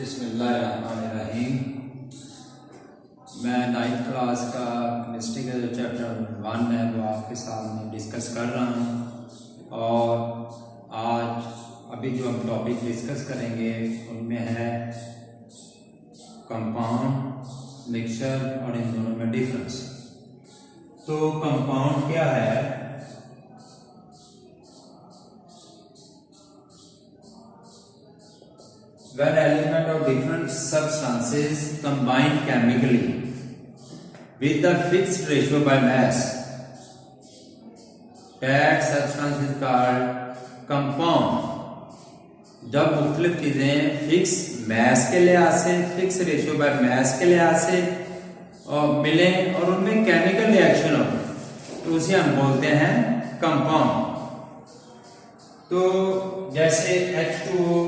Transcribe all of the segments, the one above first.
बिस्मिल्लाहिर्रहमानिर्रहीम। मैं 9th class का केमिस्ट्री का जो चैप्टर 1 है वो आपके सामने डिस्कस कर रहा हूँ। और आज अभी जो हम टॉपिक डिस्कस करेंगे उनमें है कंपाउंड, मिक्सचर और इन दोनों में डिफरेंस। तो कंपाउंड क्या है? When element of different substances combine chemically with the fixed ratio by mass, that substance is called compound। जब मुख्तलिफ चीजें फिक्स मैस के लिहाज से, फिक्स रेशियो बाय मैस के लिहाज से और मिले और उनमें केमिकल रिएक्शन हो तो उसे हम बोलते हैं कंपाउंड। तो जैसे H2O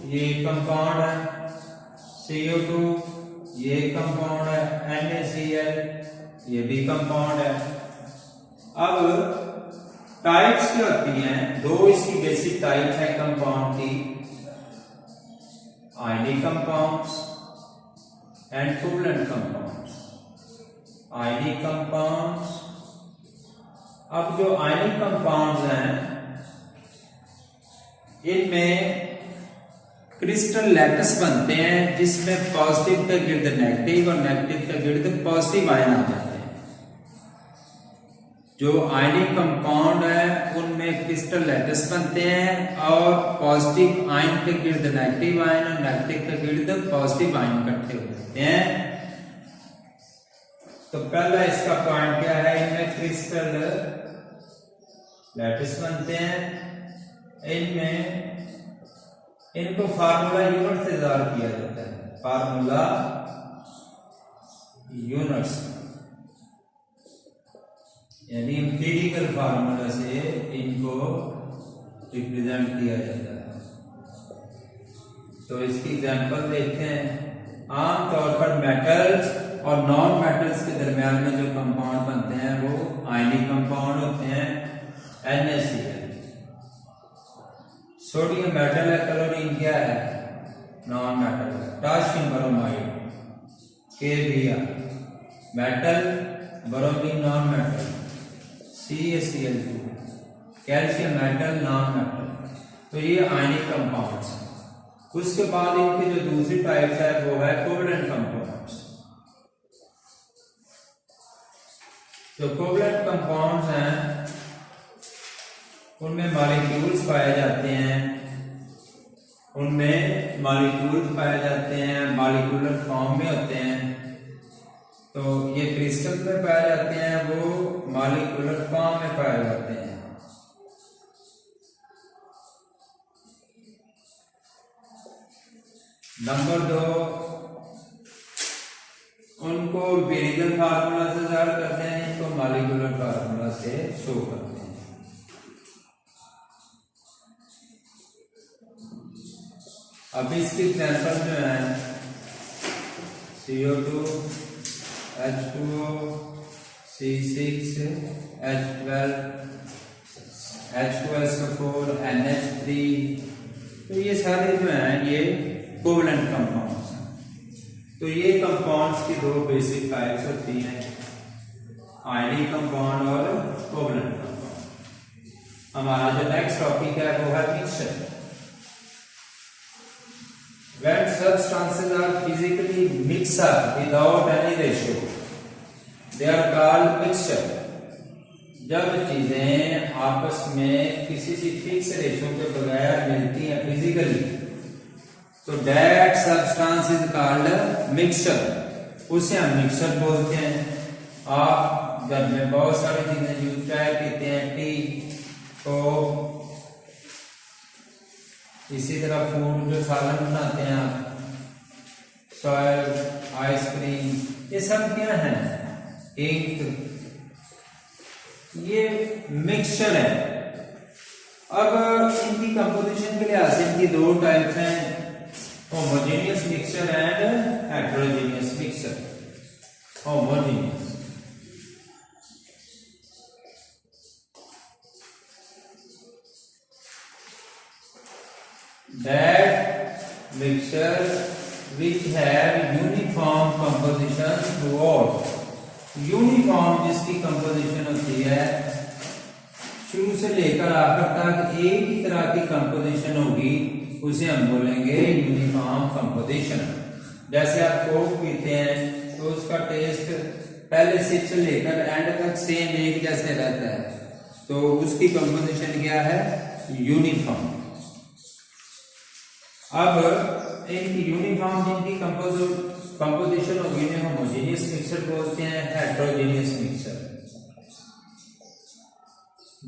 ये कंपाउंड है, CO2 ये कंपाउंड है, NaCl ये भी कंपाउंड है। अब टाइप्स क्या होती हैं? दो इसकी बेसिक टाइप है कंपाउंड की, ionic compounds and covalent compounds. Ionic compounds, अब जो आयनिक कंपाउंड्स हैं इनमें क्रिस्टल लैटिस बनते हैं जिसमें पॉजिटिव के गिर्द नेगेटिव और नेगेटिव के गिर्द पॉजिटिव आयन आ जाते हैं। जो आयनिक कंपाउंड है उनमें क्रिस्टल लैटिस बनते हैं और पॉजिटिव आयन के गिर्द नेगेटिव आयन और नेगेटिव के गिर्द पॉजिटिव आयन इकट्ठे हो जाते हैं। तो पहला इसका पॉइंट क्या है? इनमें क्रिस्टल लैटिस बनते हैं, इनमें इनको फार्मूला यूनिट से ज़ाहिर किया जाता है, फार्मूला यूनिट्स, यानी एम्पिरिकल फार्मूला से इनको रिप्रेजेंट किया जाता है। तो इसकी एग्जांपल देखते हैं। आमतौर पर मेटल्स और नॉन मेटल्स के दरमियान में जो कंपाउंड बनते हैं वो आयनिक कंपाउंड होते हैं। NaCl सोडियम मेटल है, क्लोरीन क्या है? नॉन मेटल है। Potassium bromide KBr metal, bromine non metal. CaCl2 calcium metal, non metal. तो ये आयनिक कंपाउंड्स हैं। उसके बाद इनकी जो दूसरी टाइप है वो है कोवलेंट कंपाउंड्स। जो कोवलेंट कंपाउंड्स हैं उनमें मॉलिक्यूल्स पाए जाते हैं, मॉलिक्यूलर फॉर्म में होते हैं। तो ये क्रिस्टल में पाए जाते हैं, वो मॉलिक्यूलर फॉर्म में पाए जाते हैं। नंबर 2, उनको एम्पिरिकल फार्मूला से ज़ाहिर करते हैं, इनको मॉलिक्यूलर फार्मूला से शो करते हैं। अब इसकी एग्जांपल जो है CO2, H2O, C6, H12, H2SO4, NH3। तो ये सारे जो हैं ये कोवलेंट कंपाउंड्स हैं। तो ये कंपाउंड्स की दो बेसिक टाइप्स होती हैं, आयनिक कंपाउंड और कोवलेंट कंपाउंड। हमारा जो नेक्स्ट टॉपिक है वो है mixture. When substances are physically mixed up without any ratio, they are called mixture। जब चीजें आपस में किसी सी फिक्स रेशियो के बगैर मिलती हैं फिजिकली तो that substance is called mixture। उसे हम मिक्सचर बोलते हैं। आप घर में बहुत सारी चीजें यूज, चाय पीते हैं, टी, तो इसी तरह फूड जो सालन बनाते हैं आप, सॉयल, आइसक्रीम, ये सब क्या है? इंक, ये मिक्सचर है। अब इनकी कंपोजिशन के लिहाज से इनकी दो टाइप्स हैं, homogeneous mixture and heterogeneous mixture. Homogeneous that mixture which have uniform composition throughout. Uniform जिसकी कंपोजिशन होती है शुरू से लेकर आखिर तक एक ही तरह की कंपोजिशन होगी, उसे हम बोलेंगे यूनिफॉर्म कंपोजिशन। जैसे आप कोक पीते हैं तो उसका टेस्ट पहले सिप से लेकर एंड तक सेम एक जैसे रहता है, तो उसकी कंपोजिशन क्या है? यूनिफॉर्म। अब इनकी यूनिफॉर्म जिनकी कंपोजिशन होगी ने होमोजेनियस मिक्सचर बोलते हैं, हेट्रोजेनियस मिक्सचर।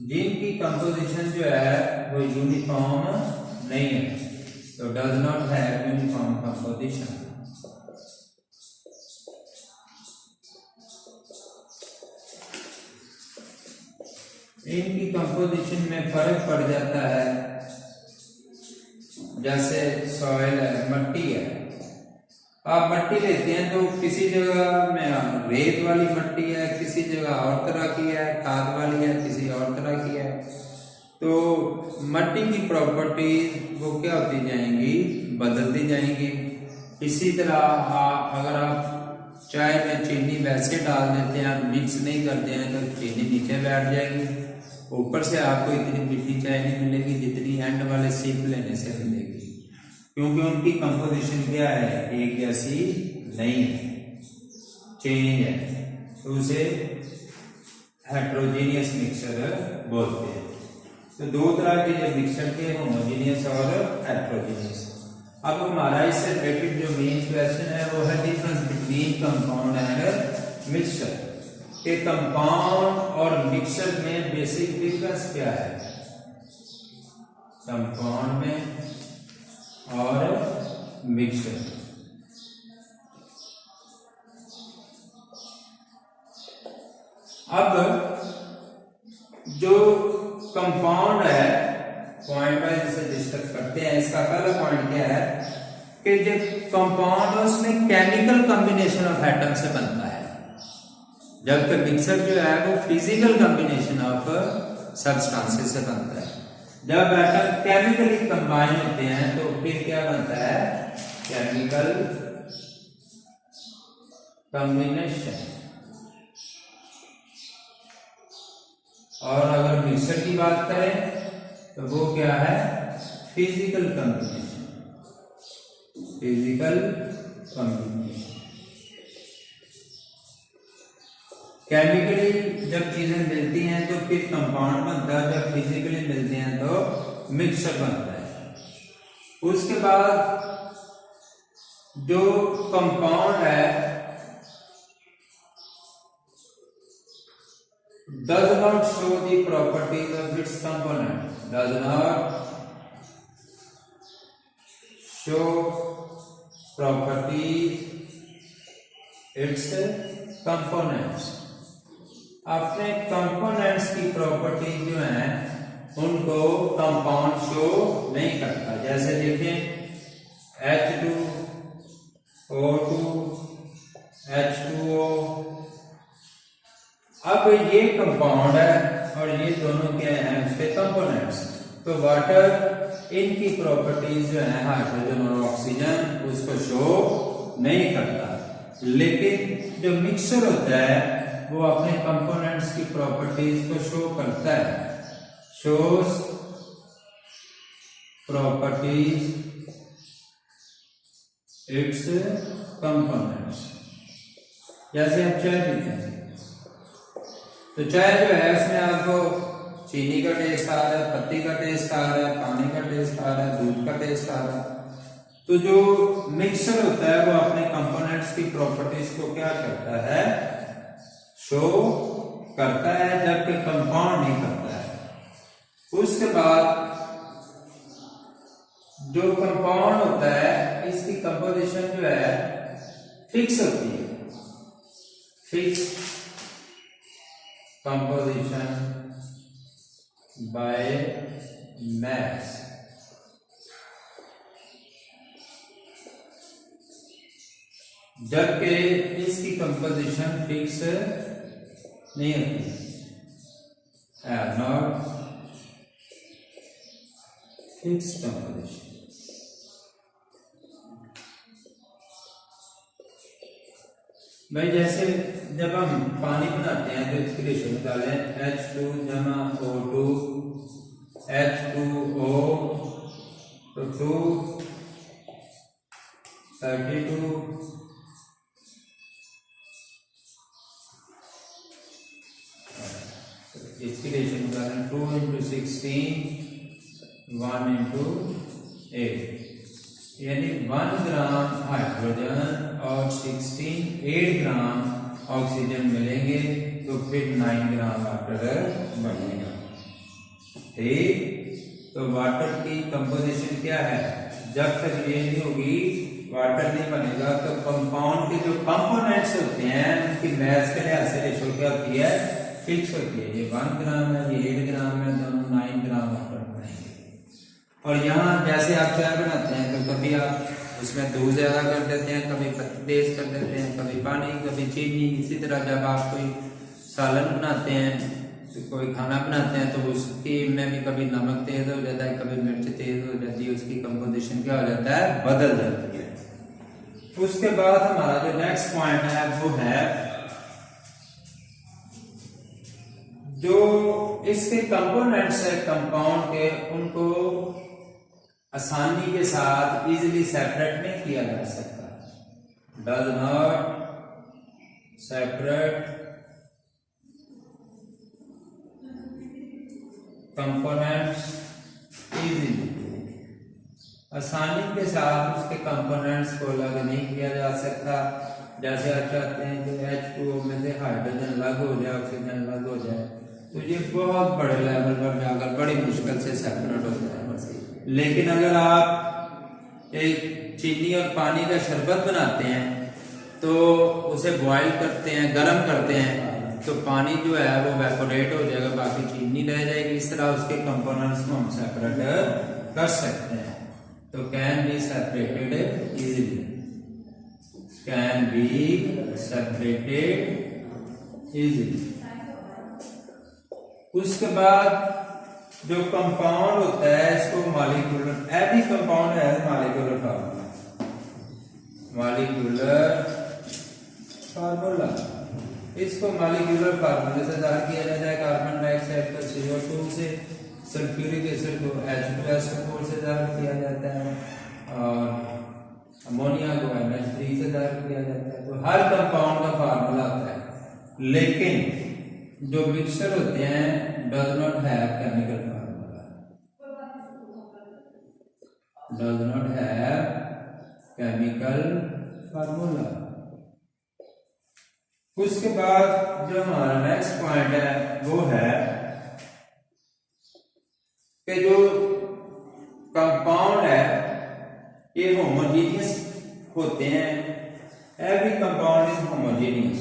जिनकी कंपोजिशन जो है वो यूनिफॉर्म नहीं है, तो does not have uniform composition. इनकी कंपोजिशन में फर्क पड़ जाता है। जैसे सॉइल है, मट्टी है, आप मट्टी लेते हैं तो किसी जगह में रेत वाली मट्टी है, किसी जगह और तरह की है, खाद वाली है, किसी और तरह की है, तो मट्टी की प्रॉपर्टीज वो क्या होती जाएंगी? बदलती जाएंगी। इसी तरह अगर आप चाय में चीनी वैसे डाल देते हैं, आप मिक्स नहीं करते हैं, तो चीनी नीचे बैठ जाएगी, ऊपर से आपको इतनी मीठी चाय नहीं मिलेगी जितनी एंड वाले सिप लेने से मिलेगी, क्योंकि उनकी कंपोजिशन क्या है? एक जैसी नहीं है, चेंज है, तो उसे हेट्रोजेनियस मिक्सचर बोलते हैं। तो दो तरह के जो मिक्सचर थे, होमोजेनियस और हेट्रोजेनियस। अब हमारा इससे रिलेटेड जो मेन क्वेश्चन है वो है difference between compound and mixture. के कंपाउंड और मिक्सचर में बेसिक डिफरेंस क्या है? कंपाउंड में और मिक्सचर। अब जो कंपाउंड है, पॉइंट वाइज इसे डिस्कस करते हैं। इसका पहला पॉइंट क्या है कि जो कंपाउंड है उसमें केमिकल कॉम्बिनेशन ऑफ एटम से बनता है, जबकि मिक्सचर जो है वो फिजिकल कॉम्बिनेशन ऑफ सब्सटेंसेस से बनता है। जब एटम केमिकली कंबाइन होते हैं तो फिर क्या बनता है? Chemical combination. और अगर मिक्सचर की बात करें तो वो क्या है? Physical combination. Physical combination. Chemically जब चीजें मिलती हैं तो फिर कंपाउंड बनता है, जब फिजिकली मिलते हैं तो मिक्सचर बनता है। उसके बाद जो कंपाउंड है does not show the properties of its component, does not show properties its components। अपने कंपोनेंट्स की प्रॉपर्टी जो है उनको कंपाउंड शो नहीं करता। जैसे देखें H2O2 H2O। अब ये कंपाउंड है और ये दोनों क्या हैं? उसके कंपोनेंट्स। तो वाटर इनकी प्रॉपर्टीज जो है हाइड्रोजन और ऑक्सीजन उसको शो नहीं करता, लेकिन जो मिक्सचर होता है वो अपने कंपोनेंट्स की प्रॉपर्टीज को शो करता है। Shows properties it's components. जैसे आप चाय पीते हैं तो चाय जो है उसमें आपको चीनी का टेस्ट आ रहा है, पत्ती का टेस्ट आ रहा है, पानी का टेस्ट आ रहा है, दूध का टेस्ट आ रहा है। तो जो मिक्सचर होता है वो अपने कंपोनेंट्स की प्रॉपर्टीज को क्या करता है? शो करता है, जबकि कंपाउंड नहीं करता है। उसके बाद जो कंपाउंड होता है इसकी कंपोजिशन जो है फिक्स होती है। Fix composition bye mass। जबकि इसकी कंपोजिशन फिक्स नहीं होती, नॉट फिक्स कंपोजिशन। भाई जैसे जब हम पानी बनाते हैं तो इसके रेशो निकालें H2 जमा O2 H2O तो 2 32 इसकी रेशो निकालें 2 into 16 1 into 8 यानी 1 ग्राम हाइड्रोजन और 8 ग्राम ऑक्सीजन मिलेंगे तो फिर 9 ग्राम वाटर बनेगा। ठीक, तो वाटर की कंपोजिशन क्या है? जब तक ये नहीं होगी वाटर नहीं बनेगा तो कंपाउंड के जो कंपोनेंट्स होते हैं उनकी मैस के लिहाज से रेशो क्या होती है? फिक्स होती है। ये 1 ग्राम है, ये 8 ग्राम है, दोनों 9 ग्राम वाटर बनाएंगे। और यहाँ जैसे आप चाय बनाते हैं तो कभी आप उसमें दूध ज्यादा कर देते हैं, कभी पत्ती तेज कर देते हैं, कभी पानी, कभी चीनी। इसी तरह जब आप कोई सालन बनाते हैं तो कोई खाना बनाते हैं तो उसकी में भी कभी नमक तेज हो जाता है, कभी मिर्च तेज हो जाती है, उसकी कंपोजिशन क्या हो जाता है? बदल जाती है। उसके बाद हमारा जो नेक्स्ट पॉइंट है वो है जो इसके कंपोनेंट्स है कंपाउंड के, उनको आसानी के साथ इजीली सेपरेट नहीं किया जा सकता। Does not separate components easily, आसानी के साथ उसके कंपोनेंट्स को अलग नहीं किया जा सकता। जैसे आप चाहते हैं कि H2O में से हाइड्रोजन अलग हो जाए, ऑक्सीजन अलग हो जाए, तो ये बहुत बड़े लेवल पर जाकर बड़ी मुश्किल से सेपरेट हो जाए। लेकिन अगर आप एक चीनी और पानी का शरबत बनाते हैं तो उसे बॉईल करते हैं, गर्म करते हैं, तो पानी जो है वो वेपोरेट हो जाएगा, बाकी चीनी रह जाएगी। इस तरह उसके कंपोनेंट्स को हम सेपरेट कर सकते हैं। तो can be separated easily, can be separated easily. उसके बाद जो कंपाउंड होता है इसको मॉलिक्यूलर, एवरी कंपाउंड है मॉलिक्यूलर फार्मूला, मॉलिक्यूलर फार्मूला। इसको मॉलिक्यूलर फार्मूले से जाहिर किया जाता है। कार्बन डाइऑक्साइड को CO2 से, सल्फ्यूरिक एसिड को H2SO4 से जाहिर किया जाता है और अमोनिया को NH3 से जाहिर किया जाता है। तो हर कंपाउंड का फार्मूला आता है, लेकिन जो मिक्सचर होते हैं does not have chemical formula, does not have chemical formula. उसके बाद जो हमारा नेक्स्ट पॉइंट है वो है कि जो कंपाउंड है ये होमोजेनियस होते हैं। Every compound is homogeneous,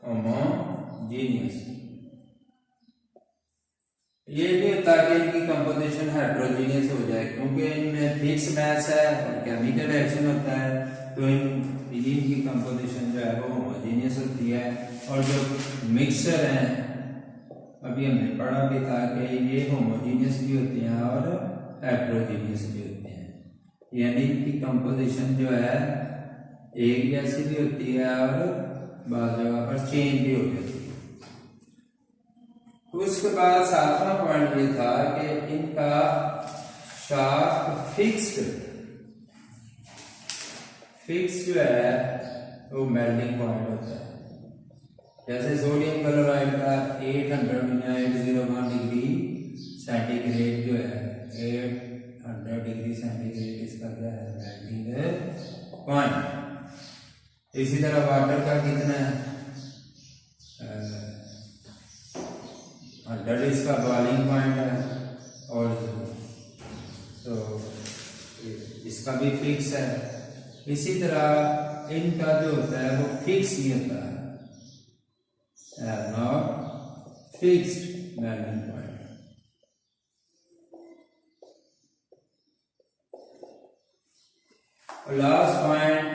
homogeneous. ये भी होता है कि इनकी कंपोजिशन हेट्रोजीनियस हो जाए, क्योंकि इनमें फिक्स मैस है और केमिकल रिएक्शन होता है, तो इनकी कंपोजिशन जो है वो होमोजेनियस होती है। और जो मिक्सचर है अभी हमने पढ़ा भी था कि ये होमोजेनियस भी होते हैं और हेट्रोजीनियस भी होते हैं, यानी इनकी कंपोजिशन जो है एक जैसी भी होती है और बाद जगह पर चेंज भी हो जाती है। उसके बाद सातवां पॉइंट ये था कि इनका शार्प फिक्स जो है वो मेल्टिंग पॉइंट होता है। जैसे सोडियम क्लोराइड का 801 डिग्री सेंटीग्रेड जो है 800 डिग्री सेंटीग्रेड इसका क्या है? Melting point. इसी तरह वाटर का कितना है? 100 इसका बॉइलिंग पॉइंट है और तो इसका भी फिक्स है। इसी तरह इनका जो होता है वो फिक्स नहीं होता है, not fixed melting point. Last point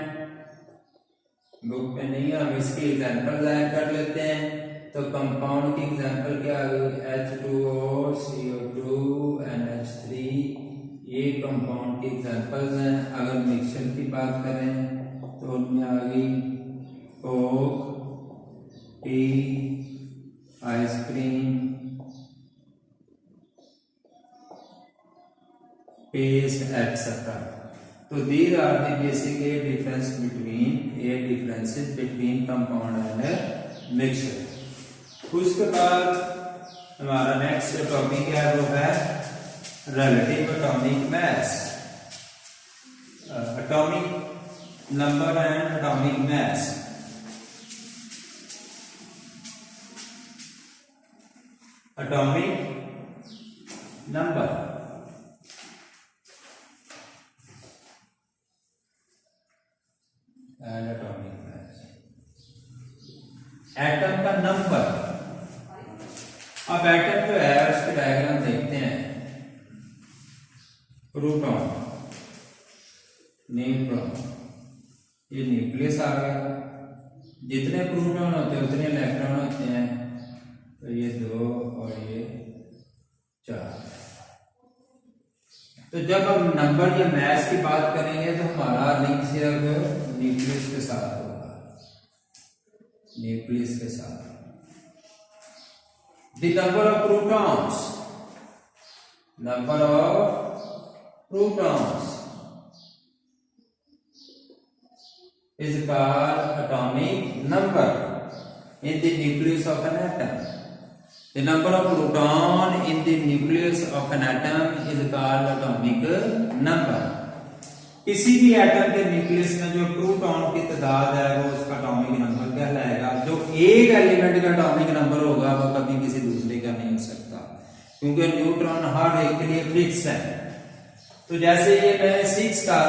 book पे नहीं है, हम इसके एग्जांपल ऐड कर लेते हैं। तो कंपाउंड की एग्जांपल क्या आ गई? H2O, CO2, NH3, ये कंपाउंड की एग्जांपल्स हैं। अगर मिक्सचर की बात करें तो उनमें आ गई taste, etc. So these are the basic differences between compound and mixture. उसके बाद हमारा नेक्स्ट टॉपिक है वो है relative atomic mass, atomic number and atomic mass. Atomic number and atomic mass. Atom का नंबर। अब एटम जो है उसके डायग्राम देखते हैं। प्रोटॉन, न्यूट्रॉन, ये न्यूक्लियस आ गया। जितने प्रोटॉन होते हैं उतने इलेक्ट्रॉन होते हैं, तो ये 2 और ये 4। तो जब हम नंबर या मैस की बात करेंगे तो हमारा लिंक सिर्फ न्यूक्लियस के साथ होगा, न्यूक्लियस के साथ। The number of protons, number of protons is called atomic number in the nucleus of an atom. The number of proton in the nucleus of an atom is called atomic number. किसी भी atom के nucleus में जो proton की तादाद है वो उसका एटॉमिक नंबर कहलाएगा। जो एक एलिमेंट का एटॉमिक नंबर होगा वो कभी किसी दूसरे का नहीं हो सकता, क्योंकि न्यूट्रॉन हर एक के लिए फिक्स है। तो जैसे ये मैंने 6 का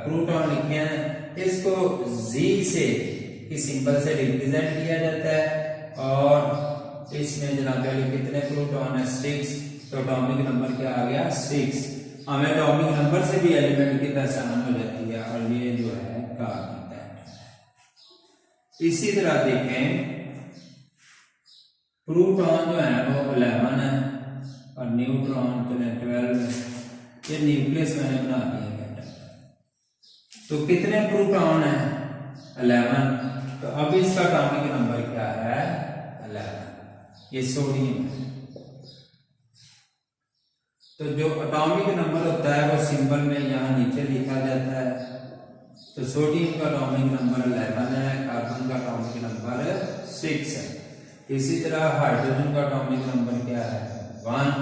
प्रोटॉन लिखे हैं, इसको Z से की सिंबल से रिप्रेजेंट किया जाता है, और इसमें जनाब कितने प्रोटॉन है 6, तो एटॉमिक नंबर क्या आ गया 6। हमें एटॉमिक नंबर से भी एलिमेंट की पहचान हो जाती है, और ये जो है कार्बन है। इसी तरह देखें, प्रोटॉन जो है वो 11 है और न्यूट्रॉन जो है 12 है। ये न्यूक्लियस मैंने बना दिया गया। तो कितने प्रोटॉन है 11, तो अब इसका एटॉमिक नंबर क्या है 11। ये सोडियम है। तो जो एटॉमिक नंबर होता है वो सिंबल में यहाँ नीचे लिखा जाता है। तो सोडियम का एटॉमिक नंबर 11 है, कार्बन का एटॉमिक नंबर 6 है। इसी तरह हाइड्रोजन का एटॉमिक नंबर क्या है 1,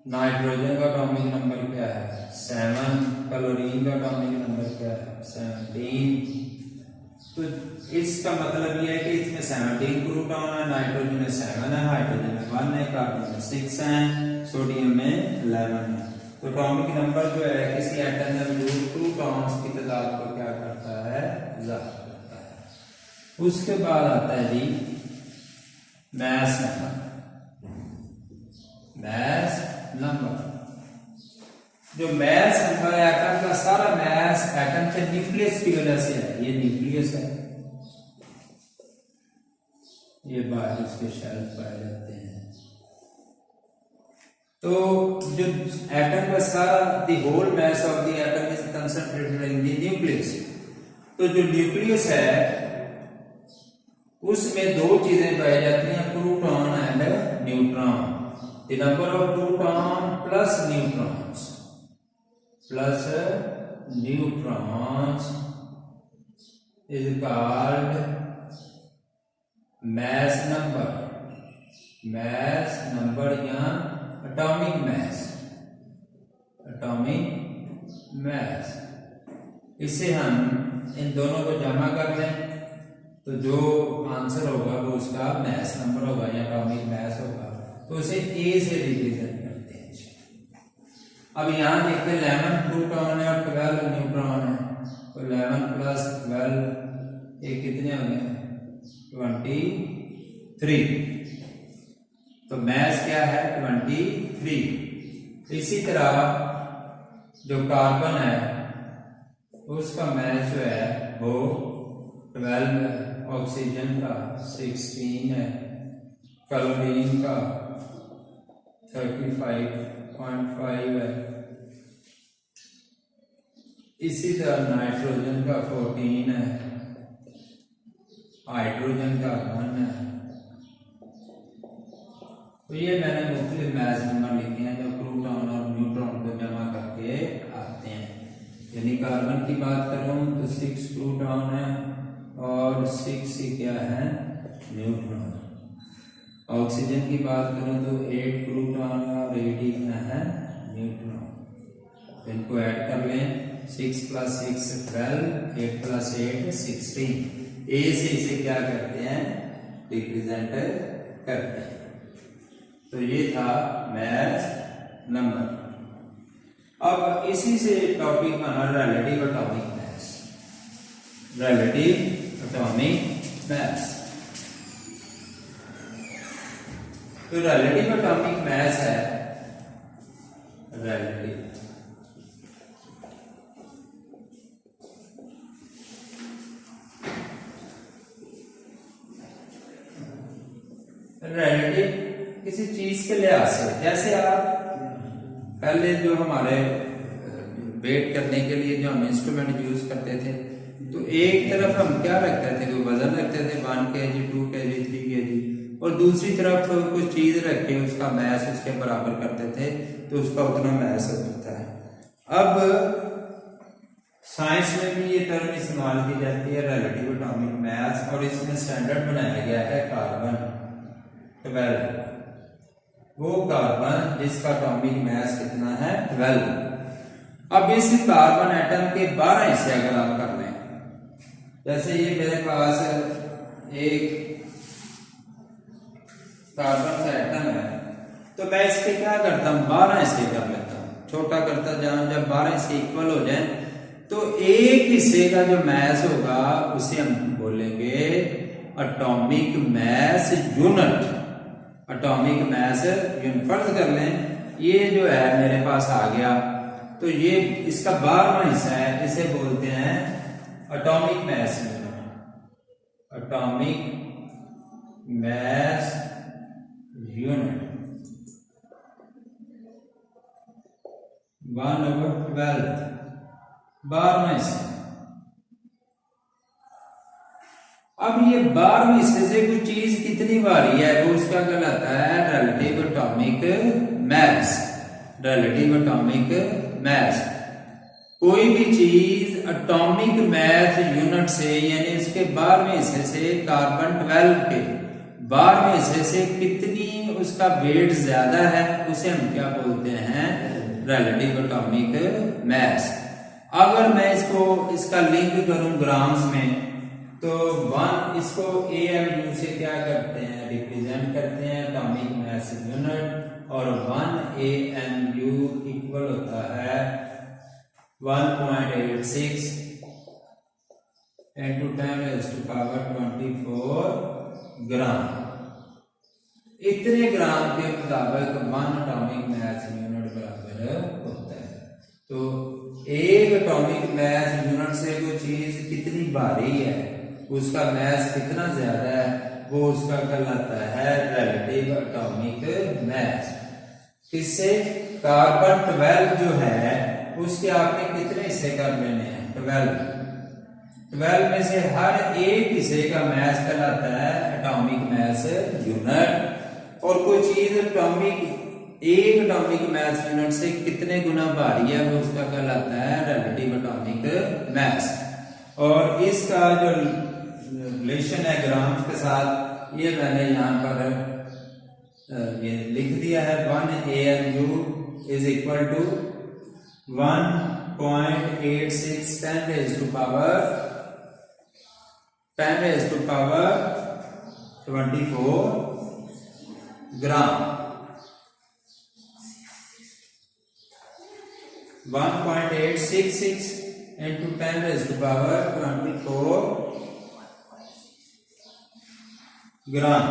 नाइट्रोजन का एटॉमिक नंबर क्या है 7, क्लोरीन का एटॉमिक नंबर क्या है 17। तो इसका मतलब यह है कि इसमें 17 प्रोटॉन है, नाइट्रोजन में 7 है, हाइड्रोजन में 1 है, कार्बन में 6 है, सोडियम में 11 है। तो एटॉमिक नंबर जो है किसी एटम में मौजूद प्रोटॉन्स की तादाद को क्या करता है ज़ाहिर करता है। उसके बाद आता है जी मैस नंबर। मैस नंबर, जो मैस नंबर है एटम का सारा मैस एटम के न्यूक्लियस की वजह से है। ये न्यूक्लियस है, ये बाहर उसके शेल पाए जाते हैं। तो जो एटम का सारा the whole mass of the atom is concentrated in the nucleus. तो जो न्यूक्लियस है उसमें 2 चीजें पाई जाती हैं, proton and neutron. The number of proton plus neutrons is called mass number। mass number या atomic mass, atomic mass। इससे हम इन दोनों को जमा कर लें तो जो आंसर होगा वो उसका मैस नंबर होगा या एटॉमिक मैस होगा। तो उसे A से रिप्रेजेंट करते हैं। अब यहाँ देखते 11 प्रोटॉन है और 12 न्यूट्रॉन है, तो 11 प्लस 12 ये कितने हो गए 23। तो मैस क्या है 23। इसी तरह जो कार्बन है उसका मैस जो है वो 12 है, ऑक्सीजन का 16 है, क्लोरीन का 35.5 है। इसी तरह नाइट्रोजन का 14 है, हाइड्रोजन का 1 है। तो ये मैंने मुख्तलिफ मैस नंबर लिखे हैं जो प्रोटॉन और न्यूट्रॉन यानी कार्बन की बात करूं तो 6 प्रोटॉन है और 6 ही क्या है, न्यूट्रॉन। ऑक्सीजन की बात करूं तो 8 प्रोटॉन और 8 ही क्या है, न्यूट्रॉन। इनको ऐड कर लें, 6 + 6 12, 8 + 8 16। ए से इसे क्या करते हैं, रिप्रेजेंट करते हैं। तो ये था मैथ नंबर। अब इसी से टॉपिक बना relative atomic mass. Relative atomic mass, तो रिलेटिव एटॉमिक मास है रिलेटिव किसी चीज के लिहाज से। जैसे आप पहले जो हमारे वेट करने के लिए जो हम इंस्ट्रूमेंट यूज करते थे, तो एक तरफ हम क्या रखते थे, कोई वजन रखते थे 1 kg 2 kg 3 kg, और दूसरी तरफ कुछ चीज रख के उसका मैस उसके बराबर करते थे, तो उसका उतना मैस होता है। अब साइंस में भी ये टर्म इस्तेमाल की जाती है रिलेटिव एटॉमिक मास, और इसमें स्टैंडर्ड बनाया गया है कार्बन 12। वो कार्बन जिसका एटॉमिक मास कितना है, 12। अब इस कार्बन एटम के 12 हिस्से अगर आप कर लें, जैसे ये मेरे पास एक कार्बन का एटम है, तो मैं इसके क्या करता हूं, 12 हिस्से कर लेता हूं, छोटा करता जाऊं। जब 12 हिस्से इक्वल हो जाए तो एक हिस्से का जो मैस होगा उसे हम बोलेंगे atomic mass unit. Atomic mass unit, फर्ज कर लें ये जो है मेरे पास आ गया, तो ये इसका 12वां हिस्सा है, इसे बोलते हैं atomic mass unit. Atomic mass unit 1/12, 12वां हिस्सा। अब ये 12वें हिस्से से कोई चीज कितनी भारी है, वो उसका कहलाता है relative atomic mass. Relative atomic mass, कोई भी चीज एटॉमिक मास यूनिट से, यानी इसके 12वें हिस्से से, कार्बन 12 के 12वें हिस्से से कितनी उसका वेट ज्यादा है, उसे हम क्या बोलते हैं, रिलेटिव एटॉमिक मास। अगर मैं इसका लिंक करूं ग्राम्स में, तो 1 इसको AMU से क्या करते हैं, रिप्रेजेंट करते हैं एटॉमिक मास यूनिट, और 1 AMU इक्वल होता है 1.86 into 10⁻24 ग्राम। इतने ग्राम के मुताबिक 1 एटॉमिक मास यूनिट बराबर होता है। तो एक एटॉमिक मास यूनिट से कोई चीज कितनी भारी है, उसका मास कितना ज्यादा है, वो उसका कहलाता है रिलेटिव एटॉमिक मास। किससे, कार्बन 12 जो है उसके आपने कितने हिस्से कर लेने हैं, 12 में से हर एक हिस्से का मास कहलाता है एटॉमिक मास यूनिट। और कोई चीज एक एटॉमिक मास यूनिट से कितने गुना भारी है, वो उसका कहलाता है रिलेटिव एटॉमिक मास। और इसका जो रिलेशन है ग्राम्स के साथ, ये मैंने यहां पर ये लिख दिया है। 1 AMU is equal to 1.86 10⁻24 gram. 1.866 into 10⁻24 gram.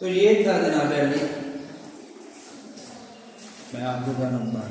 तो ये था जनाब अली, मैं आपको क्या नंबर